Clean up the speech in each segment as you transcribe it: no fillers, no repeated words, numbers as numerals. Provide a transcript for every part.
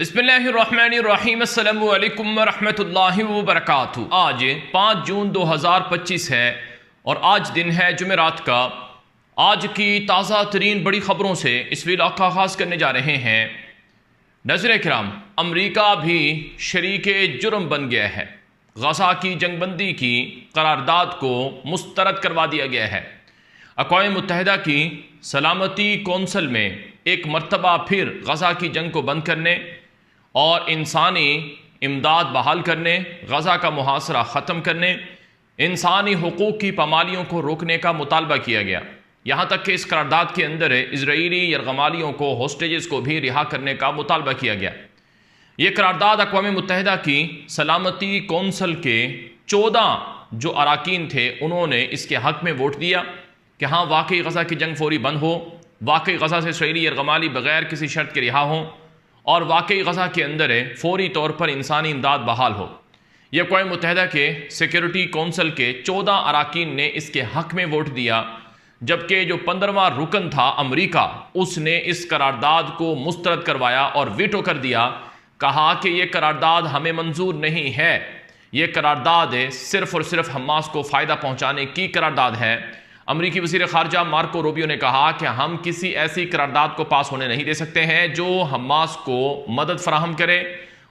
बिस्मिल्लाहिर्रहमानिर्रहीम अस्सलामु अलैकुम वरहमतुल्लाहि वबरकातुहू। आज 5 जून 2025 है और आज दिन है जुमेरात का। आज की ताज़ा तरीन बड़ी ख़बरों से इस वीडियो का आगाज़ करने जा रहे हैं। नाज़रीन किराम, अमरीका भी शरीके जुर्म बन गया है। गज़ा की जंगबंदी की करारदाद को मुस्तरद करवा दिया गया है। अक़वाम मुत्तहिदा की सलामती कौंसल में एक मरतबा फिर गज़ा की जंग को बंद करने और इंसानी इमदाद बहाल करने, गज़ा का मुहासरा ख़त्म करने, इंसानी हुकूक़ की पामालियों को रोकने का मुतालबा किया गया। यहाँ तक कि इस करारदाद के अंदर इजरायली यरगमालियों को, होस्टेजेस को भी रिहा करने का मुतालबा किया गया। ये करारदाद अक़वाम मुत्तहिदा की सलामती कौंसल के 14 जो अराकीन थे, उन्होंने इसके हक़ में वोट दिया कि हाँ, वाकई गज़ा की जंग फ़ौरी बंद हो, वाकई गज़ा से इजरायली यरगमाली बग़ैर किसी शर्त के रिहा हों और वाकई गज़ा के अंदर फ़ौरी तौर पर इंसानी इमदाद बहाल हो। यह अक़वाम मुत्तहिदा के सिक्योरिटी कौंसल के 14 अराकीन ने इसके हक़ में वोट दिया, जबकि जो 15वां रुकन था अमरीका, उसने इस करारदाद को मुस्तरद करवाया और वीटो कर दिया। कहा कि यह करारदाद हमें मंजूर नहीं है, यह करारदाद सिर्फ़ और सिर्फ हमास को फ़ायदा पहुँचाने की करारदाद है। अमरीकी वज़ीर ख़ारजा मार्को रूबियो ने कहा कि हम किसी ऐसी करारदाद को पास होने नहीं दे सकते हैं जो हमास को मदद फराहम करे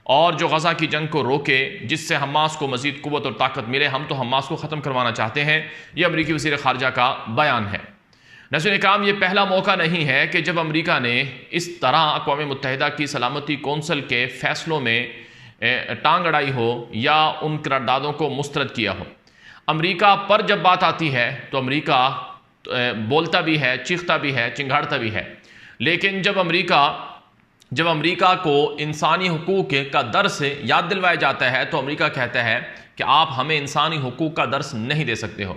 और जो गज़ा की जंग को रोके, जिससे हमास को मज़ीद क़ुव्वत और ताकत मिले। हम तो हमास को ख़त्म करवाना चाहते हैं। यह अमरीकी वज़ीर ख़ारजा का बयान है। नाज़रीन किराम, ये पहला मौका नहीं है कि जब अमरीका ने इस तरह अक़वाम मुत्तहिदा की सलामती कौंसल के फ़ैसलों में टांग अड़ाई हो या उन करारदादों को मुस्तरद किया हो। अमरीका पर जब बात आती है तो अमरीका बोलता भी है, चीखता भी है, चिंगाड़ता भी है, लेकिन जब अमरीका को इंसानी हुकूक़ का दर्स याद दिलवाया जाता है तो अमरीका कहता है कि आप हमें इंसानी हुकूक़ का दर्स नहीं दे सकते हो।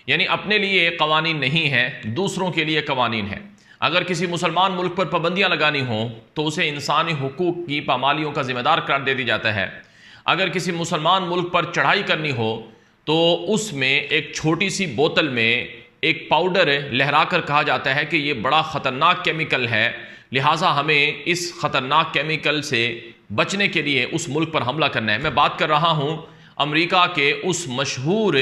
यानी अपने लिए कवानीन नहीं है, दूसरों के लिए कवानीन है। अगर किसी मुसलमान मुल्क पर पाबंदियाँ लगानी हो तो उसे इंसानी हुकूक़ की पामालियों का ज़िम्मेदार करार दे दी जाता है। अगर किसी मुसलमान मुल्क पर चढ़ाई करनी हो तो उसमें एक छोटी सी बोतल में एक पाउडर लहरा कर कहा जाता है कि ये बड़ा ख़तरनाक केमिकल है, लिहाजा हमें इस ख़तरनाक केमिकल से बचने के लिए उस मुल्क पर हमला करना है। मैं बात कर रहा हूँ अमरीका के उस मशहूर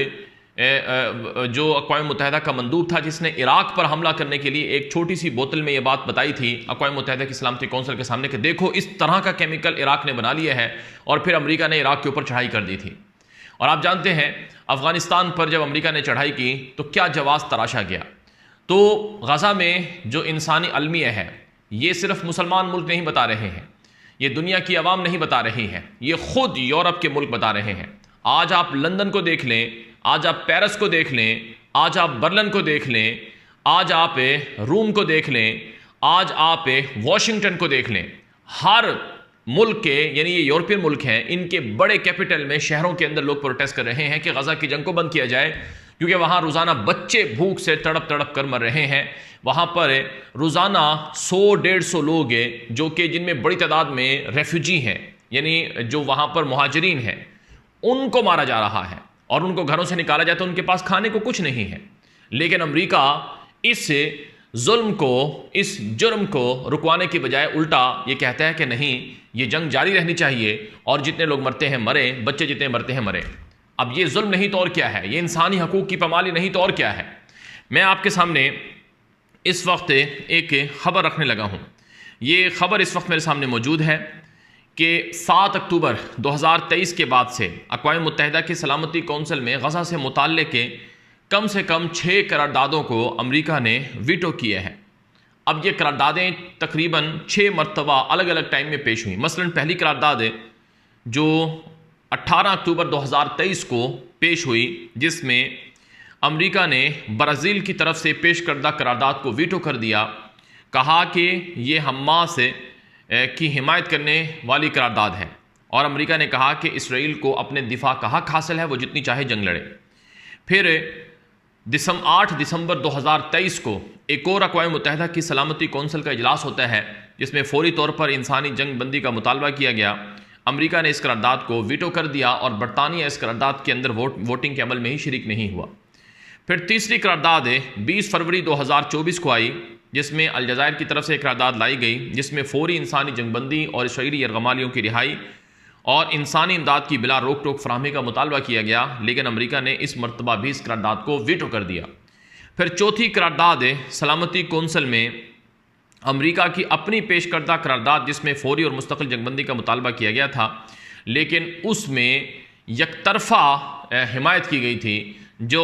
जो अक़वाम मुत्तहिदा का मंदूब था, जिसने इराक़ पर हमला करने के लिए एक छोटी सी बोतल में ये बात बताई थी अक़वाम मुत्तहिदा की सलामती कौंसिल के सामने कि देखो, इस तरह का केमिकल इराक़ ने बना लिया है, और फिर अमरीका ने इराक़ के ऊपर चढ़ाई कर दी थी। और आप जानते हैं अफ़गानिस्तान पर जब अमेरिका ने चढ़ाई की तो क्या जवाज़ तराशा गया। तो गज़ा में जो इंसानी अलमिया है, ये सिर्फ मुसलमान मुल्क नहीं बता रहे हैं, ये दुनिया की आवाम नहीं बता रही है, ये ख़ुद यूरोप के मुल्क बता रहे हैं। आज आप लंदन को देख लें, आज आप पेरिस को देख लें, आज आप बर्लिन को देख लें, आज आप रोम को देख लें, आज आप वाशिंगटन को देख लें। हर मुल्क के, यानी ये यूरोपियन मुल्क हैं, इनके बड़े कैपिटल में, शहरों के अंदर लोग प्रोटेस्ट कर रहे हैं कि गज़ा की जंग को बंद किया जाए, क्योंकि वहाँ रोज़ाना बच्चे भूख से तड़प तड़प कर मर रहे हैं। वहाँ पर रोज़ाना 100-150 लोग जो कि जिनमें बड़ी तादाद में रेफ्यूजी हैं, यानी जो वहाँ पर मुहाजिरीन हैं, उनको मारा जा रहा है और उनको घरों से निकाला जाता है। उनके पास खाने को कुछ नहीं है। लेकिन अमरीका इस जुल्म को, इस जुर्म को रुकवाने की बजाय उल्टा ये कहता है कि नहीं, ये जंग जारी रहनी चाहिए और जितने लोग मरते हैं मरे, बच्चे जितने मरते हैं मरे। अब ये जुल्म नहीं तो और क्या है, ये इंसानी हकूक़ की पामाली नहीं तो और क्या है। मैं आपके सामने इस वक्त एक ख़बर रखने लगा हूँ। ये ख़बर इस वक्त मेरे सामने मौजूद है कि 7 अक्टूबर 2023 के बाद से अक़वाम मुत्तहिदा की सलामती कौंसिल में गज़ा से मुताल्लिक़ कम से कम 6 करारदादों को अमरीका ने वीटो किया है। अब ये करारदादें तकरीबन 6 मरतबा अलग अलग टाइम में पेश हुई। मसलन पहली करारदाद जो 18 अक्टूबर 2023 को पेश हुई, जिसमें अमरीका ने ब्राज़ील की तरफ से पेश करदा करारदाद को वीटो कर दिया। कहा कि ये हमास की हिमायत करने वाली करारदाद है और अमरीका ने कहा कि इसराइल को अपने दिफा का हक़ हासिल है, वो जितनी चाहे जंग लड़े। फिर 8 दिसंबर 2023 को एक और अक़वाम मुत्तहिदा की सलामती कौंसिल का इजलास होता है, जिसमें फ़ौरी तौर पर इंसानी जंग बंदी का मुतालबा किया गया। अमरीका ने इस करारदाद को वीटो कर दिया और बरतानिया इस करारदाद के अंदर वोटिंग के अमल में ही शरीक नहीं हुआ। फिर तीसरी करारदाद 20 फरवरी 2024 को आई, जिसमें अलजायर की तरफ से एक करारदाद लाई गई जिसमें फौरी इंसानी जंगबंदी और इसराइली यरगमालियों की रिहाई और इंसानी इमदाद की बिला रोक टोक फराहमी का मुतालबा किया गया, लेकिन अमेरिका ने इस मरतबा भी इस करारदाद को वीटो कर दिया। फिर चौथी करारदाद सलामती कौंसिल में अमेरिका की अपनी पेश करदा करारदाद जिसमें फौरी और मुस्तकिल जंगबंदी का मुतालबा किया गया था, लेकिन उसमें यकतरफा हिमायत की गई थी जो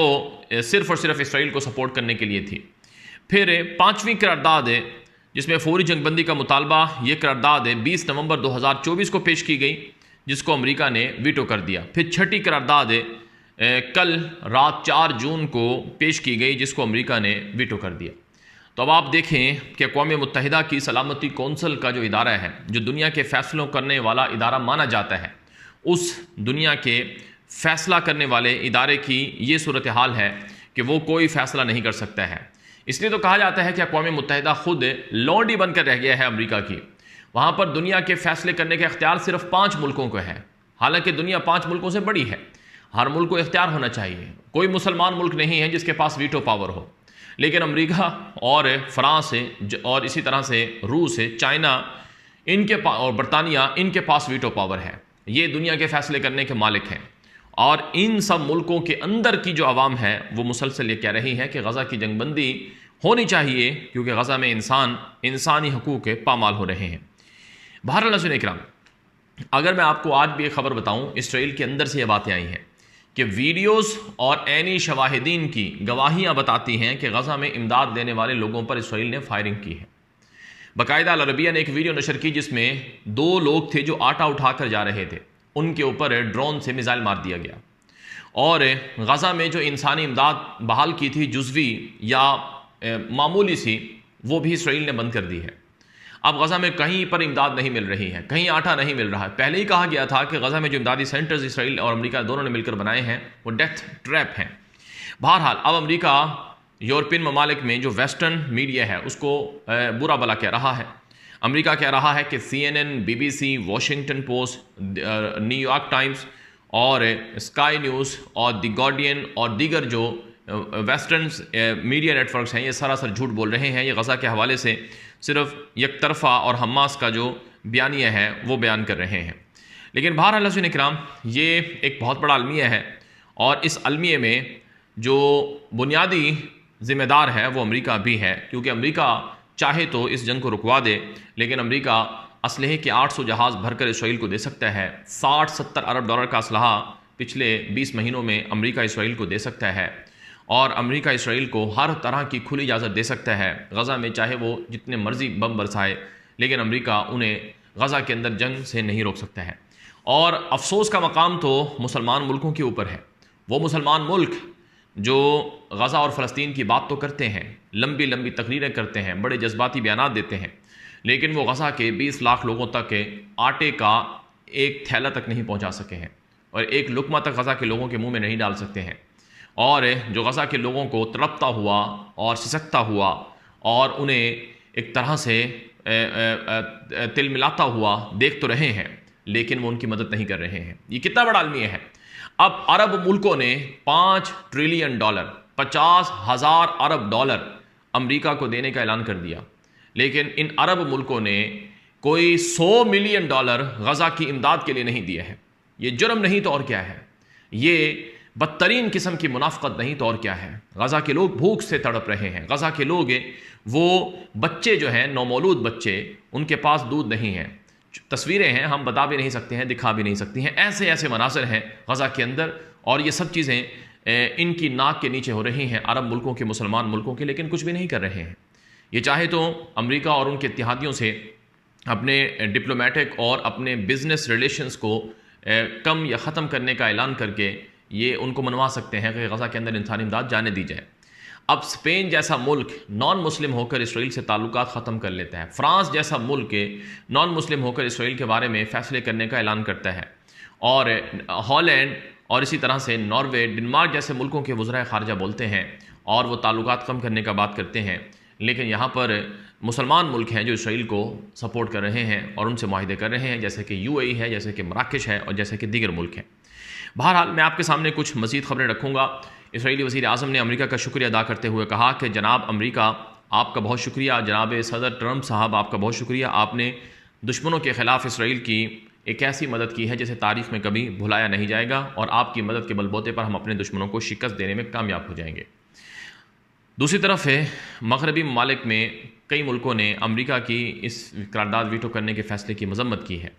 सिर्फ़ और सिर्फ इसराइल को सपोर्ट करने के लिए थी। फिर पाँचवीं करारदाद जिसमें फौरी जंगबंदी का मुतालबा, ये करारदाद 20 नवंबर 2024 को पेश की गई, जिसको अमेरिका ने वीटो कर दिया। फिर छठी करारदाद कल रात 4 जून को पेश की गई, जिसको अमेरिका ने वीटो कर दिया। तो अब आप देखें कि अक़वाम मुत्तहिदा की सलामती कौंसिल का जो इदारा है, जो दुनिया के फ़ैसलों करने वाला इदारा माना जाता है, उस दुनिया के फ़ैसला करने वाले इदारे की ये सूरत हाल है कि वो कोई फ़ैसला नहीं कर सकता है। इसलिए तो कहा जाता है कि अक़वाम मुत्तहिदा खुद लौंडी बनकर रह गया है अमेरिका की। वहाँ पर दुनिया के फ़ैसले करने का इख्तियार सिर्फ 5 मुल्कों को है, हालांकि दुनिया 5 मुल्कों से बड़ी है। हर मुल्क को इख्तियार होना चाहिए। कोई मुसलमान मुल्क नहीं है जिसके पास वीटो पावर हो, लेकिन अमेरिका और फ्रांस और इसी तरह से रूस, चाइना और बरतानिया, इनके पास वीटो पावर है। ये दुनिया के फ़ैसले करने के मालिक हैं। और इन सब मुल्कों के अंदर की जो आवाम है वो मुसलसल ये कह रही है कि गज़ा की जंगबंदी होनी चाहिए, क्योंकि गज़ा में इंसानी हकूक़ पामाल हो रहे हैं। बहरहाल नाज़रीन इकराम, अगर मैं आपको आज भी एक ख़बर बताऊँ, इसराइल के अंदर से ये बातें आई हैं कि वीडियोज़ और ऐनी शवाहिदीन की गवाहियाँ बताती हैं कि गज़ा में इमदाद देने वाले लोगों पर इसराइल ने फायरिंग की है। बाकायदा अल अरबिया ने एक वीडियो नशर की जिसमें 2 लोग थे जो आटा उठाकर जा रहे थे, उनके ऊपर ड्रोन से मिसाइल मार दिया गया। और गज़ा में जो इंसानी इमदाद बहाल की थी जुज़वी या मामूली सी, वो भी इसराइल ने बंद कर दी है। अब गज़ा में कहीं पर इमदाद नहीं मिल रही है, कहीं आटा नहीं मिल रहा है। पहले ही कहा गया था कि गज़ा में जो इमदादी सेंटर्स इसराइल और अमेरिका दोनों ने मिलकर बनाए हैं वो डेथ ट्रैप हैं। बहरहाल अब अमेरिका यूरोपियन ममालिक में जो वेस्टर्न मीडिया है उसको बुरा भला कह रहा है। अमेरिका कह रहा है कि CNN, BBC, Washington post, New York times और स्काई न्यूज़ और द गार्डियन और दीगर जो वेस्टर्न मीडिया नेटवर्क्स हैं ये सरासर झूठ बोल रहे हैं। ये गज़ा के हवाले से सिर्फ यकतरफ़ा और हमास का जो बयानिया है वो बयान कर रहे हैं। लेकिन बहरहाल नाज़रीन इकराम, ये एक बहुत बड़ा अलमिया है और इस अलमिए में जो बुनियादी ज़िम्मेदार है वो अमेरिका भी है, क्योंकि अमेरिका चाहे तो इस जंग को रुकवा दे, लेकिन अमेरिका असलहे के 800 जहाज़ भरकर इसराइल को दे सकता है। 60-70 अरब डॉलर का असलहा पिछले 20 महीनों में अमेरिका इसराइल को दे सकता है और अमेरिका इसराइल को हर तरह की खुली इजाज़त दे सकता है गज़ा में, चाहे वो जितने मर्जी बम बरसाए, लेकिन अमेरिका उन्हें गज़ा के अंदर जंग से नहीं रोक सकता है। और अफसोस का मकाम तो मुसलमान मुल्कों के ऊपर है। वो मुसलमान मुल्क जो गज़ा और फ़लस्तीन की बात तो करते हैं, लंबी लंबी तकरीरें करते हैं, बड़े जज्बाती बयानात देते हैं, लेकिन वो गज़ा के 20 लाख लोगों तक के आटे का एक थैला तक नहीं पहुंचा सके हैं और एक लुकमा तक गज़ा के लोगों के मुंह में नहीं डाल सकते हैं। और जो गज़ा के लोगों को तड़पता हुआ और सिसकता हुआ और उन्हें एक तरह से तिल मिलाता हुआ देख तो रहे हैं, लेकिन वो उनकी मदद नहीं कर रहे हैं। ये कितना बड़ा अलमिया है। अब अरब मुल्कों ने $5 ट्रिलियन, 50,000 अरब डॉलर अमेरिका को देने का ऐलान कर दिया, लेकिन इन अरब मुल्कों ने कोई $100 मिलियन गज़ा की इमदाद के लिए नहीं दिए हैं। ये जुर्म नहीं तो और क्या है, ये बदतरीन किस्म की मुनाफ़क़त नहीं तो और क्या है। गज़ा के लोग भूख से तड़प रहे हैं। गज़ा के लोग वो बच्चे जो हैं, नौमौलूद बच्चे, उनके पास दूध नहीं है। तस्वीरें हैं, हम बता भी नहीं सकते हैं, दिखा भी नहीं सकती हैं। ऐसे ऐसे मनासर हैं गज़ा के अंदर और ये सब चीज़ें इनकी नाक के नीचे हो रही हैं, अरब मुल्कों के, मुसलमान मुल्कों के, लेकिन कुछ भी नहीं कर रहे हैं। ये चाहे तो अमेरिका और उनके इत्तेहादियों से अपने डिप्लोमेटिक और अपने बिज़नेस रिलेशंस को कम या ख़त्म करने का ऐलान करके ये उनको मनवा सकते हैं कि गज़ा के अंदर इंसानी इमदाद जाने दी जाए। अब स्पेन जैसा मुल्क नॉन मुस्लिम होकर इसराइल से ताल्लुकात ख़त्म कर लेता है। फ्रांस जैसा मुल्क नॉन मुस्लिम होकर इसराइल के बारे में फ़ैसले करने का ऐलान करता है। और हॉलैंड और इसी तरह से नॉर्वे, डेनमार्क जैसे मुल्कों के वज़राए ख़ारजा बोलते हैं और वो ताल्लुकात कम करने का बात करते हैं, लेकिन यहाँ पर मुसलमान मुल्क हैं जो इसराइल को सपोर्ट कर रहे हैं और उनसे मुआहदे कर रहे हैं, जैसे कि UAE है, जैसे कि मराकश है और जैसे कि दीगर मुल्क हैं। बहरहाल मैं आपके सामने कुछ मज़ीद ख़बरें रखूँगा। इसराइली वज़ीर आज़म ने अमेरिका का शुक्रिया अदा करते हुए कहा कि जनाब अमेरिका, आपका बहुत शुक्रिया, जनाब सदर ट्रंप साहब आपका बहुत शुक्रिया, आपने दुश्मनों के ख़िलाफ़ इसराइल की एक ऐसी मदद की है जिसे तारीख़ में कभी भुलाया नहीं जाएगा, और आपकी मदद के बलबूते पर हम अपने दुश्मनों को शिकस्त देने में कामयाब हो जाएंगे। दूसरी तरफ है, मगरबी ममालिक में कई मुल्कों ने अमेरिका की इस करारदाद वीटो करने के फ़ैसले की मजम्मत की है।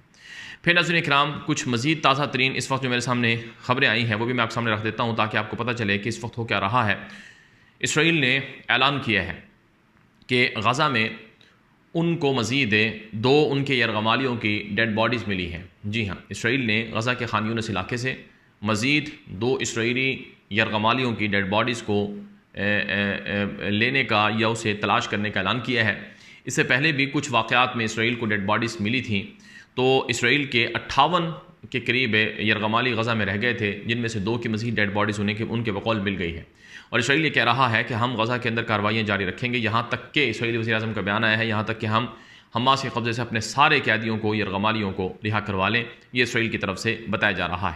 फिर नाज़रीन इकराम, कुछ मज़ीद ताज़ा तरीन इस वक्त जो मेरे सामने ख़बरें आई हैं वो भी मैं आपके सामने रख देता हूँ ताकि आपको पता चले कि इस वक्त हो क्या रहा है। इसराइल ने ऐलान किया है कि गज़ा में उनको मज़ीद 2 उनके यरगमालियों की डेड बॉडीज़ मिली हैं। जी हाँ, इसराइल ने गज़ा के खान यूनिस इलाके से मज़ीद 2 इसराइली यरगमालियों की डेड बॉडीज़ को लेने का या उसे तलाश करने का ऐलान किया है। इससे पहले भी कुछ वाक़यात में इसराइल को डेड बॉडीज़ मिली थी, तो इसराइल के 58 के करीब यरगमाली गज़ा में रह गए थे, जिनमें से 2 की मज़ीद डेड बॉडीज़ उनके बकौल मिल गई है। और इसराइल ये कह रहा है कि हम गज़ा के अंदर कार्रवाइयाँ जारी रखेंगे, यहाँ तक कि इसराइली वज़ीर आज़म का बयान आया है, यहाँ तक कि हम हमास के कब्ज़े से अपने सारे कैदियों को, यरगमालियों को रिहा करवा लें। ये इसराइल की तरफ से बताया जा रहा है।